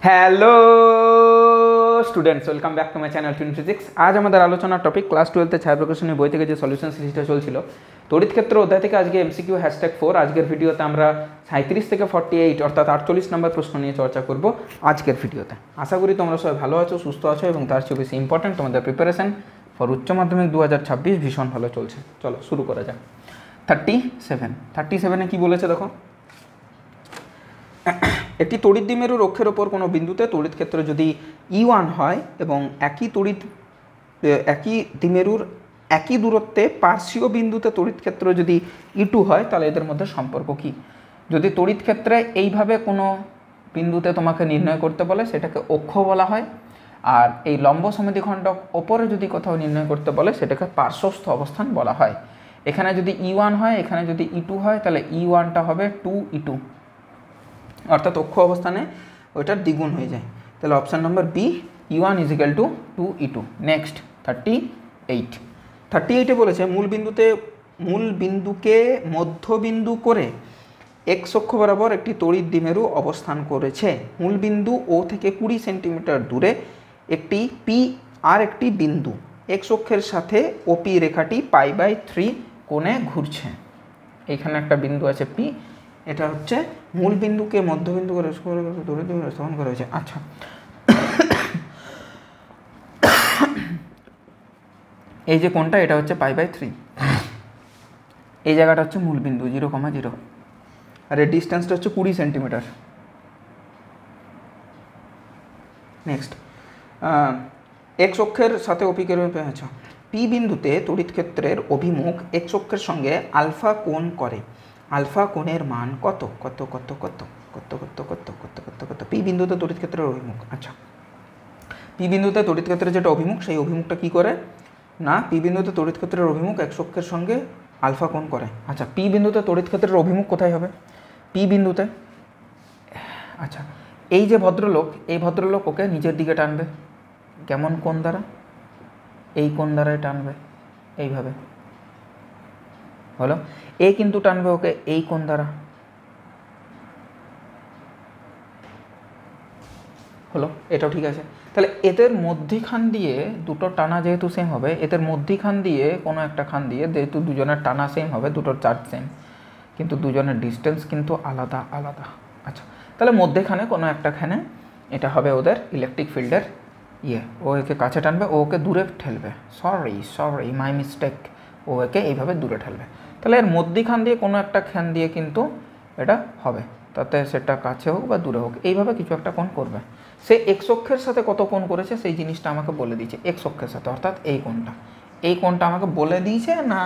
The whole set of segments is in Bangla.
Hello students, welcome back to my channel tune physics. আজ আমাদের আলোচনার টপিক ক্লাস 12 ছায়া প্রকাশনের বই থেকে যে সলিউশন সিরিজটা চলছিল তড়িৎ ক্ষেত্র অধ্যায় থেকে আজকে এমসিকিউ #4। আজকের ভিডিওতে আমরা 37 থেকে 48 অর্থাৎ 48 নম্বর প্রশ্ন নিয়ে চর্চা করব আজকের ভিডিওতে। আশা করি তোমরা সবাই ভালো আছো, সুস্থ আছো এবং তার চেয়ে বেশি ইম্পর্টেন্ট তোমাদের প্রিপারেশন ফর উচ্চ মাধ্যমিক 2026 ভীষণ ভালো চলছে। চলো শুরু করা যাক। 37-এ কী বলেছে দেখো। একটি তড়িৎ দ্বিমেরুর অক্ষের ওপর কোনো বিন্দুতে তড়িৎ ক্ষেত্র যদি E1 হয় এবং একই দ্বিমেরুর একই দূরত্বে পার্শ্বীয় বিন্দুতে তড়িৎ ক্ষেত্র যদি E2 হয়, তাহলে এদের মধ্যে সম্পর্ক কী? যদি তড়িৎ ক্ষেত্রে এইভাবে কোনো বিন্দুতে তোমাকে নির্ণয় করতে বলে সেটাকে অক্ষ বলা হয়, আর এই লম্ব সমদ্বিখণ্ডক ওপরে যদি কোথাও নির্ণয় করতে বলে সেটাকে পার্শ্বস্থ অবস্থান বলা হয়। এখানে যদি E1 হয়, এখানে যদি E2 হয়, তাহলে E1টা হবে 2E2, অর্থাৎ অক্ষ অবস্থানে ওইটার দ্বিগুণ হয়ে যায়। তাহলে অপশান নম্বর বি, E1 = 2E2। নেক্সট 38-এ বলেছে মূল বিন্দুকে মধ্যবিন্দু করে এক্স অক্ষ বরাবর একটি তড়িৎ দ্বিমেরু অবস্থান করেছে। মূল বিন্দু ও থেকে 20 সেন্টিমিটার দূরে একটি বিন্দু এক্স অক্ষের সাথে ওপি রেখাটি π/3 কোণে ঘুরছে। এখানে একটা বিন্দু আছে পি, এটা হচ্ছে মূল বিন্দুকে মধ্যবিন্দু করে তড়িৎ দ্বিমেরু স্থাপন করা হয়েছে। আচ্ছা, এই যে কোণটা এটা হচ্ছে π/3, এই জায়গাটা হচ্ছে মূল বিন্দু 0,0, আর এর ডিস্টেন্সটা হচ্ছে 20 সেন্টিমিটার। নেক্সট, এক্স অক্ষের সাথে ওপিকে রয়েছে। পি বিন্দুতে তড়িৎ ক্ষেত্রের অভিমুখ এক্স অক্ষের সঙ্গে আলফা কোণ করে। আলফা কোণের মান কত? পি বিন্দুতে তড়িৎ ক্ষেত্রের অভিমুখ। আচ্ছা, পি বিন্দুতে তড়িৎ ক্ষেত্রের যেটা অভিমুখ, সেই অভিমুখটা কি করে না, পি বিন্দুতে তড়িৎ ক্ষেত্রের অভিমুখ এক্স অক্ষের সঙ্গে আলফা কোণ করে। আচ্ছা, পি বিন্দুতে তড়িৎ ক্ষেত্রের অভিমুখ কোথায় হবে? পি বিন্দুতে। আচ্ছা, এই যে ভদ্রলোক ওকে নিজের দিকে টানবে। কেমন কোণ দ্বারা? এই কোণ দ্বারাই টানবে, এইভাবে হলো। এ কিন্তু টানবে ওকে এই কোণ দ্বারা, হলো। এটাও ঠিক আছে। তাহলে এদের মধ্যিখান দিয়ে দুটো টানা যেহেতু সেম হবে, এদের মধ্যিখান দিয়ে কোনো একটা খান দিয়ে যেহেতু দুজনের টানা সেম হবে, দুটোর চার্জ সেম, কিন্তু দুজনের ডিস্টেন্স কিন্তু আলাদা আলাদা। আচ্ছা, তাহলে মধ্যেখানে কোনো একটা খানে এটা হবে ওদের ইলেকট্রিক ফিল্ডের ও একে কাছে টানবে, ও ওকে দূরে ঠেলবে। সরি মাই মিস্টেক, ও একে এইভাবে দূরে ঠেলবে। তাহলে এর মধ্যিখান দিয়ে কোনো একটা খান দিয়ে কিন্তু এটা হবে, তাতে সেটা কাছে হোক বা দূরে হোক, এইভাবে কিছু একটা কোণ করবে। সে এক্স অক্ষের সাথে কত কোণ করেছে সেই জিনিসটা আমাকে বলে দিয়েছে। এক্স অক্ষের সাথে অর্থাৎ এই কোণটা আমাকে বলে দিয়েছে না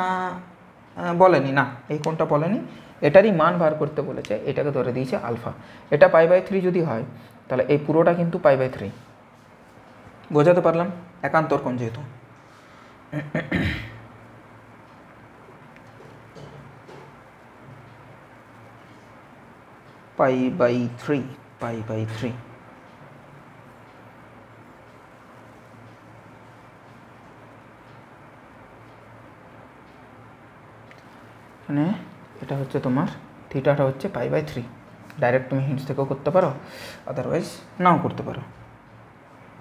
বলেনি? না, এই কোণটা বলেনি, এটারই মান বার করতে বলেছে। এটাকে ধরে দিয়েছে আলফা। এটা π/3 যদি হয় তাহলে এই পুরোটা কিন্তু π/3। বোঝাতে পারলাম? একান্তর কোণ যেহেতু। π/3 মানে এটা হচ্ছে তোমার থিটাটা হচ্ছে π/3। ডাইরেক্ট তুমি হিন্টস থেকেও করতে পারো, আদারওয়াইজ নাও করতে পারো।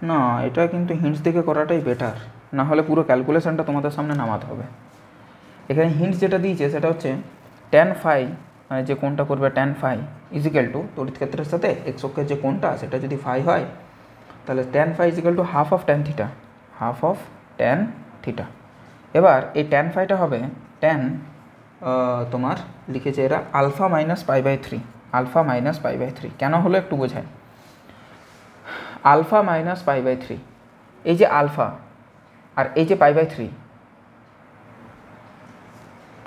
না, এটা কিন্তু হিন্টস দেখে করাটাই বেটার, না হলে পুরো ক্যালকুলেশনটা তোমাদের সামনে নামাতে হবে। এখানে হিন্টস যেটা দিয়েছে সেটা হচ্ছে tan φ, মানে যে কোণটা করবে tan φ = তড়িৎ ক্ষেত্রের সাথে এক্স অক্ষের যে কোণটা সেটা যদি φ হয়, তাহলে tan φ = half of tan theta. এবার এই tan φটা হবে tan, তোমার লিখেছে এরা আলফা মাইনাস π/3। কেন হলো একটু বোঝায়। আলফা মাইনাস π/3, এই যে আলফা আর এই যে π/3,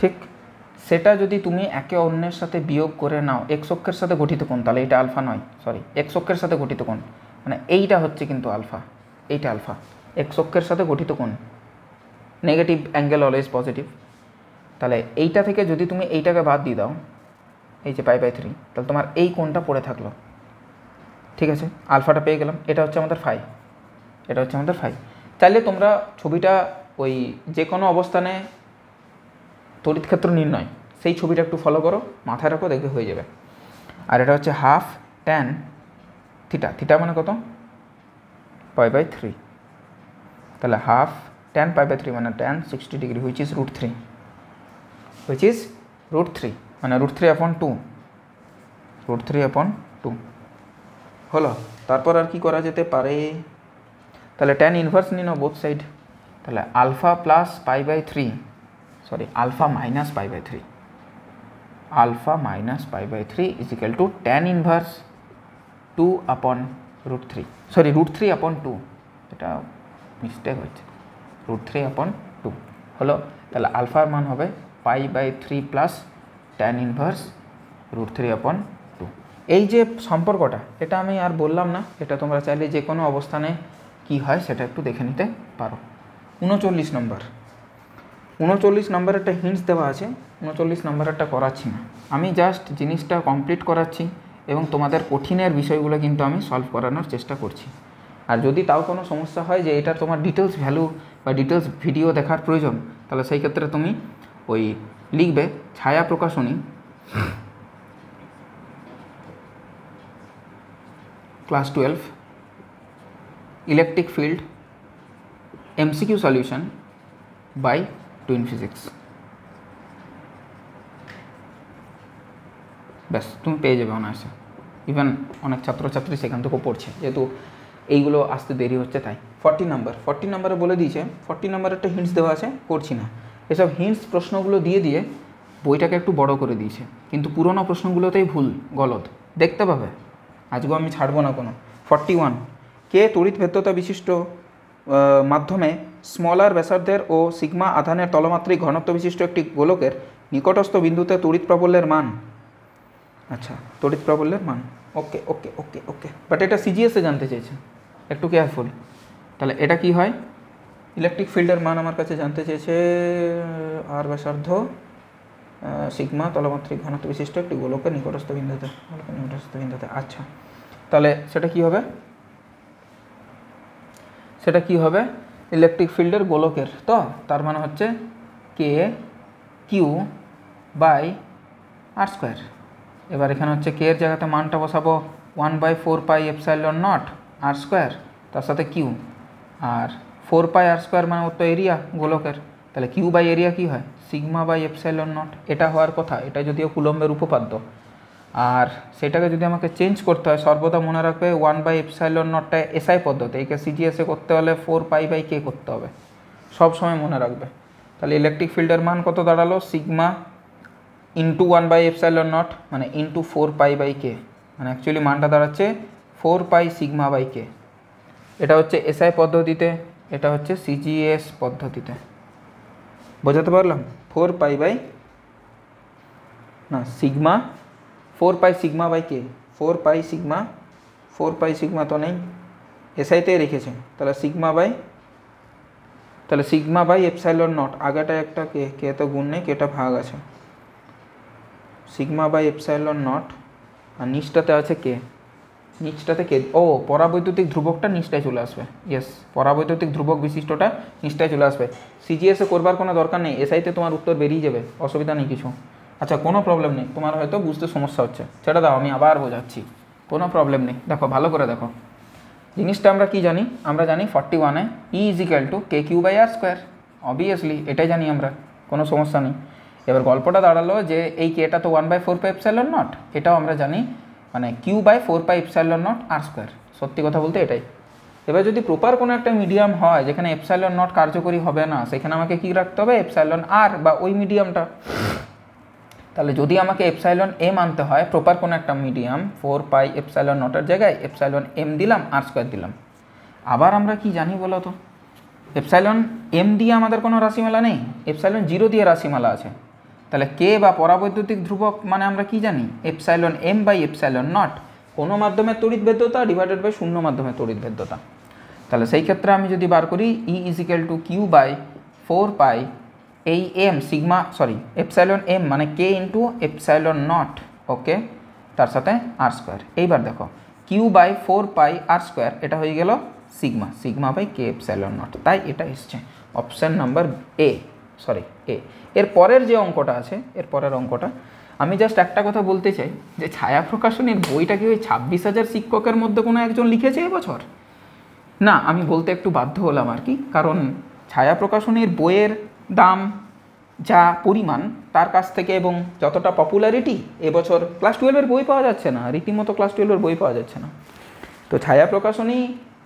ঠিক সেটা যদি তুমি একে অন্যের সাথে বিয়োগ করে নাও এক্স অক্ষের সাথে গঠিত কোণ, তাহলে এটা আলফা নয়, এক্স অক্ষের সাথে গঠিত কোণ মানে এইটা হচ্ছে কিন্তু আলফা, এইটা আলফা। এক্স অক্ষের সাথে গঠিত কোণ, নেগেটিভ অ্যাঙ্গেল অলওয়েজ পজিটিভ। তাহলে এইটা থেকে যদি তুমি এইটাকে বাদ দিয়ে দাও, এই যে π/3, তাহলে তোমার এই কোণটা পড়ে থাকলো। ঠিক আছে, আলফাটা পেয়ে গেলাম। এটা হচ্ছে আমাদের ফাই। চাইলে তোমরা ছবিটা ওই যে কোনো অবস্থানে তড়িৎ ক্ষেত্র নির্ণয় সেই ছবিটা একটু ফলো করো, মাথায় রাখো, দেখবে হয়ে যাবে। আর এটা হচ্ছে হাফ tan থিটা, থিটা মানে কত π/3, তাহলে হাফ tan π/3 মানে tan 60 ডিগ্রি হুইচ ইজ √3, মানে √3/2, √3/2 হলো। তারপর আর কি করা যেতে পারে, তাহলে tan ইনভার্স নিন বোথ সাইড, তাহলে alpha plus π/3 sorry alpha minus π/3, alpha minus π/3 is equal to tan inverse 2/√3 sorry √3/2, এটা মিস্টেক হচ্ছে, √3/2 হলো। তাহলে আলফার মান হবে π/3 প্লাস tan ইনভার্স √3/2। এই যে সম্পর্কটা, এটা আমি আর বললাম না, এটা তোমরা চাইলে যে কোনো অবস্থানে কি হয় সেটা একটু দেখে নিতে পারো। 39 নম্বর, 39 নম্বরেরটা হিন্টস দেওয়া আছে, 39 নম্বরেরটা করাচ্ছি না, আমি জাস্ট জিনিসটা কমপ্লিট করাচ্ছি এবং তোমাদের কঠিনের বিষয়গুলো কিন্তু আমি সলভ করানোর চেষ্টা করছি। আর যদি তাও কোনো সমস্যা হয় যে এটা তোমার ডিটেলস ভ্যালু বা ডিটেলস ভিডিও দেখার প্রয়োজন, তাহলে সেই ক্ষেত্রে তুমি ওই লিখবে Chhaya Prakashani class 12 electric field MCQ solution by twin physics, ব্যাস তুমি পেয়ে যাবে অনায়াসে। ইভেন অনেক ছাত্রছাত্রী সেখান থেকেও পড়ছে, যেহেতু এইগুলো আসতে দেরি হচ্ছে তাই। 40 নম্বরে বলে দিয়েছে, 40 নম্বরেরটা হিন্টস দেওয়া আছে, করছি না। এসব হিন্টস প্রশ্নগুলো দিয়ে দিয়ে বইটাকে একটু বড় করে দিয়েছে, কিন্তু পুরোনো প্রশ্নগুলোতেই ভুল গলদ দেখতে পাবে, আজকেও আমি ছাড়বো না কোনো। 41 কে তড়িৎ ভেদ্যতা বিশিষ্ট মাধ্যমে স্মলার ব্যাসার্ধের ও সিগমা আধানের তলমাত্রিক ঘনত্ব বিশিষ্ট একটি গোলকের নিকটস্থ বিন্দুতে তড়িৎ প্রাবল্যের মান, আচ্ছা তড়িৎ প্রাবল্যের মান, ওকে ওকে ওকে ওকে, বাট এটা সিজিএসে জানতে চেয়েছে, একটু কেয়ারফুল। তাহলে এটা কি হয়, ইলেকট্রিক ফিল্ডের মান আমার কাছে জানতে চেয়েছে, আর ব্যাসার্ধ সিগমা তলমাত্রিক ঘনত্ব বিশিষ্ট একটি গোলকের নিকটস্থ বিন্দুতে, আচ্ছা তাহলে সেটা কি হবে, সেটা কি হবে ইলেকট্রিক ফিল্ডের গোলকের, তো তার মানে হচ্ছে Q/r²। এবার এখানে হচ্ছে কে এর জায়গাতে মানটা বসাবো 1/4πε0 r², তার সাথে কিউ, আর 4πr² মানে ওর তো এরিয়া গোলকের, তাহলে কিউ/এরিয়া কি হয় সিগমা/ε0, এটা হওয়ার কথা। এটা যদিও কুলম্বের উপপাদ্য, আর সেটাকে যদি আমাকে চেঞ্জ করতে হয় সর্বদা মনে রাখবে 1/ε0টা এসআই পদ্ধতি, একে সিজিএসে করতে হলে 4π/k করতে হবে, সব সময় মনে রাখবে। তাহলে ইলেকট্রিক ফিল্ডের মান কত দাঁড়ালো, সিগমা ইন্টু 1/ε0 মানে ইন্টু 4π/k, মানে অ্যাকচুয়ালি মানটা দাঁড়াচ্ছে 4π/k। এটা হচ্ছে এসআই পদ্ধতিতে, এটা হচ্ছে সিজিএস পদ্ধতিতে, বোঝাতে পারলাম। 4π/k 4π/সিগমা তো নেই, এসআইতেই রেখেছে, তাহলে সিগমা/ε0, আগেটা একটা কে তো গুণ নেই, কেটা ভাগ আছে, সিগমা/ε0 আর নিচটাতে আছে কে, নিচটাতে কে, ও পরাবৈদ্যুতিক ধ্রুবকটা নিচটায় চলে আসবে, ইয়েস পরাবৈদ্যুতিক ধ্রুবক বিশিষ্টটা নিচটায় চলে আসবে। সিজিএসে করবার কোনো দরকার নেই, এসআইতে তোমার উত্তর বেরিয়ে যাবে, অসুবিধা নেই কিছু। আচ্ছা কোনো প্রবলেম নেই, তোমার হয়তো বুঝতে সমস্যা হচ্ছে, ছেড়ে দাও আমি আবার বোঝাচ্ছি, কোনো প্রবলেম নেই। দেখো ভালো করে দেখো জিনিসটা, আমরা কি জানি, আমরা জানি 41-এ E = KQ/r², অবভিয়াসলি এটাই জানি আমরা, কোনো সমস্যা নেই। এবার গল্পটা দাঁড়ালো যে এই কেটা তো 1/4πε0, এটাও আমরা জানি, মানে Q/4πε0 r², সত্যি কথা বলতে এটাই। এবার যদি প্রপার কোনো একটা মিডিয়াম হয় যেখানে ε0 কার্যকরী হবে না, সেখানে আমাকে কি রাখতে হবে, εr বা ওই মিডিয়ামটা। তাহলে যদি আমাকে εm আনতে হয় প্রপার কোনো একটা মিডিয়াম, 4πε0 জায়গায় εm দিলাম, r² দিলাম। আবার আমরা কি জানি বলো তো, εm দিয়ে আমাদের কোনো রাশিমালা নেই, ε0 দিয়ে রাশিমালা আছে। তাহলে কে বা পরাবৈদ্যুতিক ধ্রুবক মানে আমরা কি জানি, εm/ε0, কোনো মাধ্যমের তড়িৎ ভেদ্যতা ডিভাইডেড বাই শূন্য মাধ্যমের তড়িৎ ভেদ্যতা। তাহলে সেই ক্ষেত্রে আমি যদি বার করি E = Q/4π, এই এম সিগমা εm মানে k × ε0, ওকে, তার সাথে r²। এইবার দেখো Q/4πr², এটা হয়ে গেল সিগমা/k/ε0, তাই এটা এসছে অপশান নাম্বার এ। এর পরের যে অঙ্কটা আছে, এর পরের অঙ্কটা আমি জাস্ট একটা কথা বলতে চাই যে ছায়া প্রকাশনীর বইটা কি ওই 26,000 শিক্ষকের মধ্যে কোনো একজন লিখেছে এবছর? না, আমি বলতে একটু বাধ্য হলাম আর কি, কারণ ছায়া প্রকাশনীর বইয়ের দাম যা পরিমাণ তার কাছ থেকে এবং যতটা পপুলারিটি, এবছর ক্লাস 12-এর বই পাওয়া যাচ্ছে না, রীতিমতো ক্লাস 12-এর বই পাওয়া যাচ্ছে না। তো ছায়া প্রকাশনী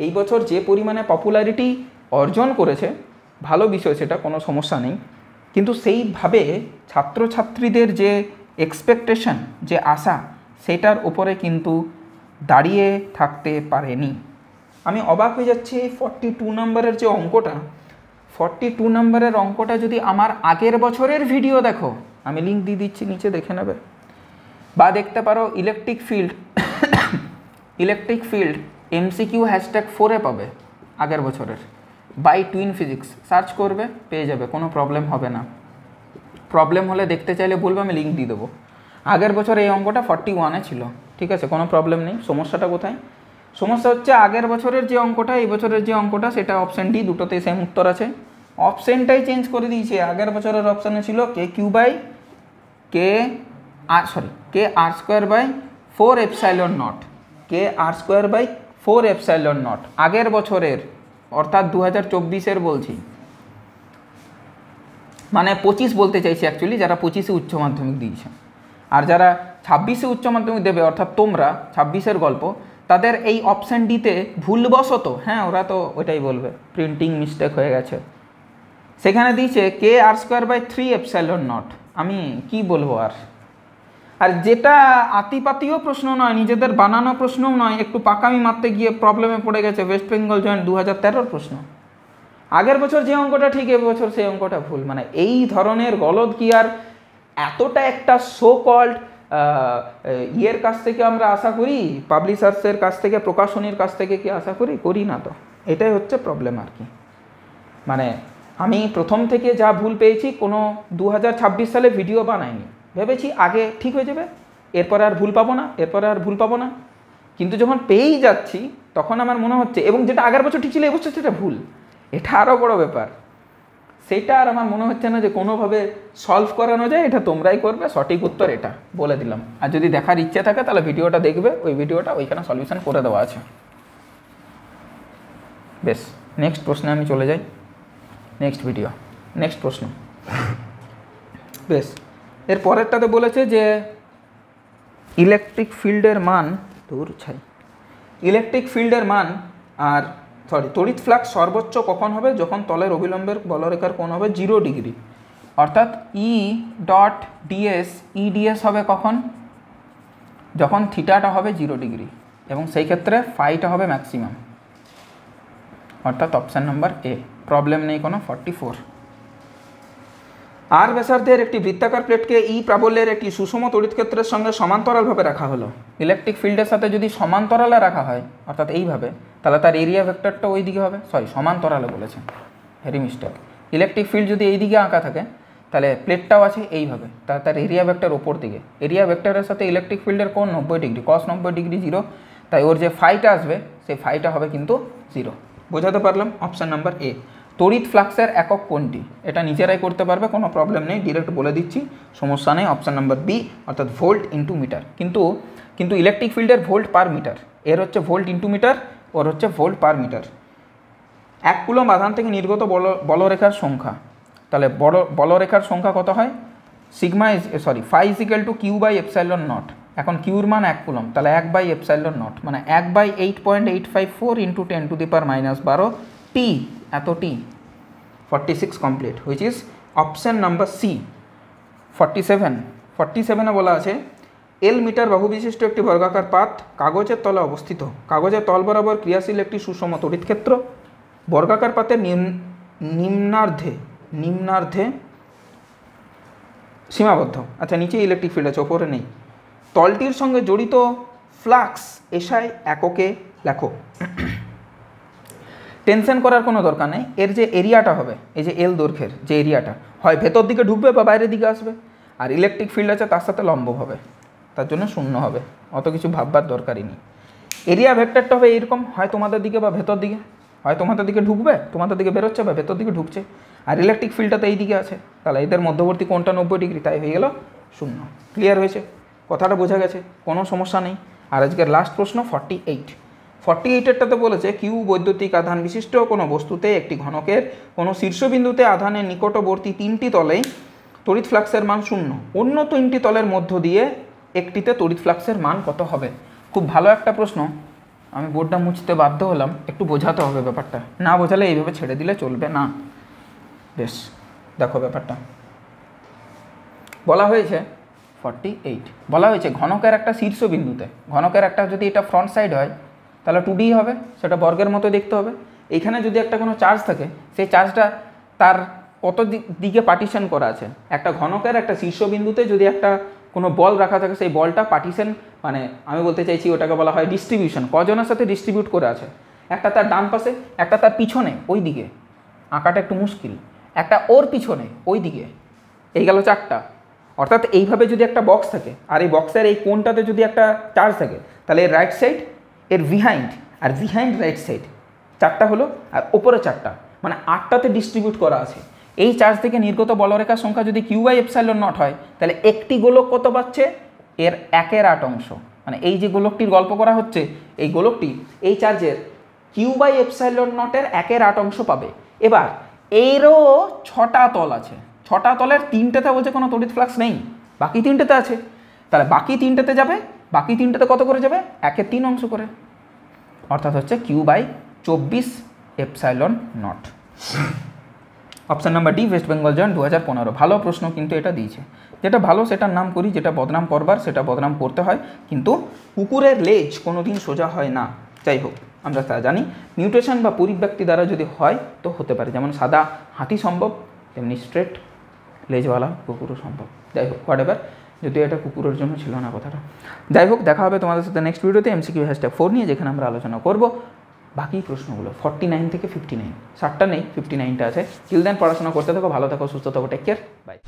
এই বছর যে পরিমাণে পপুলারিটি অর্জন করেছে, ভালো বিষয়, সেটা কোনো সমস্যা নেই, কিন্তু সেইভাবে ছাত্রছাত্রীদের যে এক্সপেকটেশন, যে আশা, সেটার উপরে কিন্তু দাঁড়িয়ে থাকতে পারেনি। আমি অবাক হয়ে যাচ্ছি 42 নম্বরের যে অঙ্কটা, 42 নম্বরের অঙ্কটা যদি আমার আগের বছরের ভিডিও দেখো, আমি লিঙ্ক দিয়ে দিচ্ছি, নিচে দেখে নেবে, বা দেখতে পারো ইলেকট্রিক ফিল্ড এমসিকিউ #4-এ পাবে আগের বছরের, বাই টুইন ফিজিক্স সার্চ করবে, পেয়ে যাবে, কোনো প্রবলেম হবে না। প্রবলেম হলে দেখতে চাইলে বলবে, আমি লিঙ্ক দিয়ে দেবো। আগের বছর এই অঙ্কটা 41-এ ছিল, ঠিক আছে, কোনো প্রবলেম নেই। সমস্যাটা কোথায়? সমস্যা হচ্ছে আগের বছরের যে অঙ্কটা, এই বছরের যে অঙ্কটা, সেটা অপশান ডি, দুটোতেই সেম উত্তর আছে। অপশানটাই চেঞ্জ করে দিয়েছে। আগের বছরের অপশানে ছিল কে r²/4ε0, কে r²/4ε0 আগের বছরের, অর্থাৎ 2024-এর বলছি, মানে 25 বলতে চাইছি অ্যাকচুয়ালি, যারা 25-এ উচ্চ মাধ্যমিক দিয়েছে। আর যারা 26-এ উচ্চ মাধ্যমিক দেবে, অর্থাৎ তোমরা 26-এর গল্প, তাদের এই অপশান ডিতে ভুলবশত, হ্যাঁ ওরা তো ওটাই বলবে প্রিন্টিং মিস্টেক হয়ে গেছে, সেখানে দিয়েছে কে r²/3ε0। আমি কি বলবো আর যেটা আতিপাতিও প্রশ্ন নয়, নিজেদের বানানো প্রশ্নও নয়, একটু পাকামি মারতে গিয়ে প্রবলেমে পড়ে গেছে, ওয়েস্ট বেঙ্গল জয়েন্ট 2013-র প্রশ্ন। আগের বছর যে অঙ্কটা ঠিক, এবছর সেই অঙ্কটা ভুল। মানে এই ধরনের গলদ কি আর এতটা একটা সো কল্ড ইয়ের কাছ থেকে আমরা আশা করি, পাবলিশার্সের কাছ থেকে, প্রকাশনীর কাছ থেকে কি আশা করি না তো। এটাই হচ্ছে প্রবলেম আর কি। মানে আমি প্রথম থেকে যা ভুল পেয়েছি, কোনো 2026 সালে ভিডিও বানাইনি, ভেবেছি আগে ঠিক হয়ে যাবে, এরপরে আর ভুল পাবো না, কিন্তু যখন পেয়েই যাচ্ছি তখন আমার মনে হচ্ছে, এবং যেটা আগের বছর ঠিক ছিল এবছর সেটা ভুল, এটা আরও বড় ব্যাপার, সেটা আর আমার মনে হচ্ছে না যে কোনোভাবে সলভ করানো যায়। এটা তোমরাই করবে, সঠিক উত্তর এটা বলে দিলাম। আর যদি দেখার ইচ্ছে থাকে তাহলে ভিডিওটা দেখবে, ওই ভিডিওটা ওইখানে সলিউশন করে দেওয়া আছে। বেশ, নেক্সট প্রশ্নে আমি চলে যাই। নেক্সট প্রশ্ন। বেশ, এর পরেরটাতে বলেছে যে ইলেকট্রিক ফিল্ডের মান আর তড়িৎ ফ্লাক্স সর্বোচ্চ কখন হবে? যখন তলের অবিলম্বের বলরেখার কোণ হবে 0 ডিগ্রি, অর্থাৎ E.ds হবে কখন? যখন থিটাটা হবে 0 ডিগ্রি, এবং সেই ক্ষেত্রে ফাইটা হবে ম্যাক্সিমাম, অর্থাৎ অপশান নাম্বার এ। প্রবলেম নেই কোনো। 44, আর ব্যাসার্ধের একটি বৃত্তাকার প্লেটকে ই প্রাবল্যের একটি সুষম তড়িৎ ক্ষেত্রের সঙ্গে সমান্তরালভাবে রাখা হলো। ইলেকট্রিক ফিল্ডের সাথে যদি সমান্তরালে রাখা হয়, অর্থাৎ এইভাবে, তাহলে তার এরিয়া ভেক্টরটা ওই দিকে হবে। সমান্তরালে বলেছে, ভেরি মিস্টেক। ইলেকট্রিক ফিল্ড যদি এই দিকে আঁকা থাকে, তাহলে প্লেটটাও আছে এইভাবে, তাহলে তার এরিয়া ভেক্টর ওপর দিকে। এরিয়া ভেক্টরের সাথে ইলেকট্রিক ফিল্ডের কোণ 90 ডিগ্রি, cos 90 ডিগ্রি 0, তাই ওর যে ফাইটা আসবে সেই ফাইটা হবে কিন্তু 0। বোঝাতে পারলাম? Option number A. তড়িৎ ফ্লাক্সের একক কোনটি? এটা নিজেরাই করতে পারবে, কোনো প্রবলেম নেই, ডিরেক্ট বলে দিচ্ছি, সমস্যা নেই। অপশান নাম্বার বি, অর্থাৎ ভোল্ট ইন্টু মিটার। কিন্তু ইলেকট্রিক ফিল্ডের ভোল্ট পার মিটার, এর হচ্ছে ভোল্ট ইন্টু মিটার, ওর হচ্ছে ভোল্ট পার মিটার। 1 কুলম্ব আধান থেকে নির্গত বলরেখার সংখ্যা, তাহলে বলরেখার সংখ্যা কত হয়? Phi is equal to Q/ε0। এখন কিউর মান 1 কুলম্ব, তাহলে 1/ε0, মানে 1/8.854 ইন্টু 10⁻12 টি, এত টি। 46 complete, which is option number C. 47-এ বলা আছে এল মিটার বাহু বিশিষ্ট একটি বর্গাকার পাত কাগজের তলে অবস্থিত। কাগজের তল বরাবর ক্রিয়াশীল একটি সুষম তড়িৎ ক্ষেত্র বর্গাকার পাতের নিম্নার্ধে সীমাবদ্ধ। আচ্ছা, নিচে ইলেকট্রিক ফিল্ড আছে, ওপরে নেই। তলটির সঙ্গে জড়িত ফ্লাক্স এসআই এককে লেখো। টেনশন করার কোনো দরকার নেই। এর যে এরিয়াটা হবে, এই যে এল দৈর্ঘ্যের যে এরিয়াটা, হয় ভেতর দিকে ঢুকবে বা বাইরের দিকে আসবে, আর ইলেকট্রিক ফিল্ড আছে তার সাথে লম্ব হবে, তার জন্য 0 হবে, অত কিছু ভাববার দরকারই নেই। এরিয়া ভেক্টরটা হবে এইরকম, হয় তোমাদের দিকে বা ভেতর দিকে, হয় তোমাদের দিকে ঢুকবে, তোমাদের দিকে বেরোচ্ছে, বা ভেতর দিকে ঢুকছে। আর ইলেকট্রিক ফিল্ডটা তো এই দিকে আছে, তাহলে এদের মধ্যবর্তী কোণটা 90 ডিগ্রি, তাই হয়ে গেল শূন্য। ক্লিয়ার হয়েছে? কথাটা বোঝা গেছে? কোনো সমস্যা নেই। আর আজকের লাস্ট প্রশ্ন 48টাতে বলেছে কিউ বৈদ্যুতিক আধান বিশিষ্ট কোনো বস্তুতে একটি ঘনকের কোনো শীর্ষবিন্দুতে আধানের নিকটবর্তী 3টি তলে তড়িৎ ফ্লাক্সের মান 0, অন্য 3টি তলের মধ্য দিয়ে একটিতে তড়িৎ ফ্লাক্সের মান কত হবে? খুব ভালো একটা প্রশ্ন। আমি বোর্ডটা মুছতে বাধ্য হলাম, একটু বোঝাতে হবে ব্যাপারটা, না বোঝালে এইভাবে ছেড়ে দিলে চলবে না। বেশ, দেখো ব্যাপারটা বলা হয়েছে 48, বলা হয়েছে ঘনকের একটা শীর্ষবিন্দুতে, ঘনকের একটা যদি এটা ফ্রন্ট সাইড হয় তাহলে 2D হবে, সেটা বর্গের মতো দেখতে হবে। এইখানে যদি একটা কোনো চার্জ থাকে, সেই চার্জটা তার কত দিকে পার্টিশন করা আছে। একটা ঘনকের একটা শীর্ষবিন্দুতে যদি একটা কোনো বল রাখা থাকে, সেই বলটা পার্টিশন, মানে আমি বলতে চাইছি ওটাকে বলা হয় ডিস্ট্রিবিউশন, কজনের সাথে ডিস্ট্রিবিউট করে আছে। একটা তার ডান পাশে, একটা তার পিছনে ওই দিকে, আঁকাটা একটু মুশকিল, একটা ওর পিছনে ওই দিকে, এই গেল 4টা। অর্থাৎ এইভাবে যদি একটা বক্স থাকে আর এই বক্সের এই কোণটাতে যদি একটা চার্জ থাকে, তাহলে এর রাইট সাইড, এর বিহাইন্ড আর বিহাইন্ড রাইট সাইড 4টা হলো, আর ওপরে 4টা, মানে 8টাতে ডিস্ট্রিবিউট করা আছে। এই চার্জ থেকে নির্গত বলরেখার সংখ্যা যদি Q/ε0 হয়, তাহলে একটি গোলক কত পাচ্ছে? এর 1/8 অংশ। মানে এই যে গোলকটির গল্প করা হচ্ছে, এই গোলকটি এই চার্জের Q/ε0 এর 1/8 অংশ পাবে। এবার এরও 6টা তল আছে, 6টা তলের 3টেতে বলছে কোনো তড়িৎ ফ্লাক্স নেই, বাকি 3টেতে আছে। তাহলে বাকি 3টেতে যাবে, বাকি 3টেতে কত করে যাবে? 1/3 অংশ করে, অর্থাৎ হচ্ছে Q/24ε0। Option number D, West Bengal joint 2015। ভালো প্রশ্ন কিন্তু এটা দিয়েছে। যেটা ভালো সেটার নাম করি, যেটা বদনাম করবার সেটা বদনাম করতে হয়, কিন্তু কুকুরের লেজ কোনো দিন সোজা হয় না। যাই হোক, আমরা তা জানি। মিউটেশন বা পরিব্যক্তি দ্বারা যদি হয় তো হতে পারে, যেমন সাদা হাতি সম্ভব, তেমনি স্ট্রেট লেজওয়ালা কুকুরও সম্ভব। যাই হোক, হোয়াট এভার, যদিও এটা কুকুরের জন্য ছিল না কথাটা। যাই হোক, দেখা হবে তোমাদের সাথে নেক্সট ভিডিওতে MCQ #4 নিয়ে, যেখানে আমরা আলোচনা করব বাকি প্রশ্নগুলো 49 থেকে 59। 60টা নেই, 59টা আছে। টিল দেন পড়াশোনা করতে থাকো, ভালো থাকো, সুস্থ থাকো, টেক কেয়ার, বাই।